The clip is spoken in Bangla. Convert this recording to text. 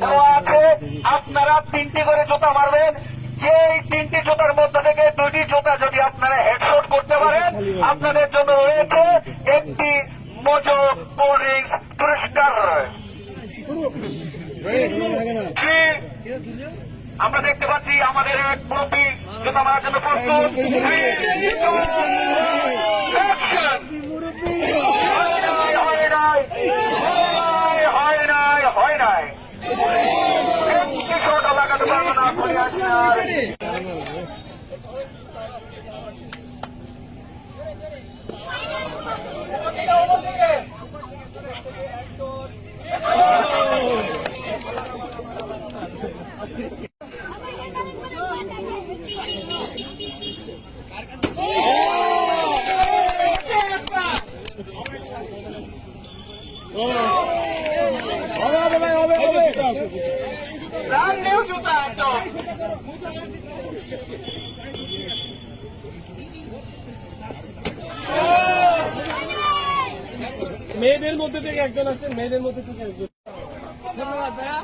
দেওয়া আছে, আপনারা 3টি করে জুতা মারবেন। যে এই 3টি জুতার মধ্যে থেকে 2টি জুতা যদি আপনারা হেডশট করতে পারেন, আপনাদের জন্য রয়েছে একটি মোজো কোল্ড ড্রিঙ্কস পুরস্কার। আমরা দেখতে পাচ্ছি আমাদের এক মুরব্বী জুতা মারার জন্য প্রস্তুত। হয় নাই শট লাগাতে পারবো না। মেয়েদের মধ্যে থেকে একজন আসছেন, মেয়েদের মধ্যে থেকে একজন। ধন্যবাদ ভাইয়া।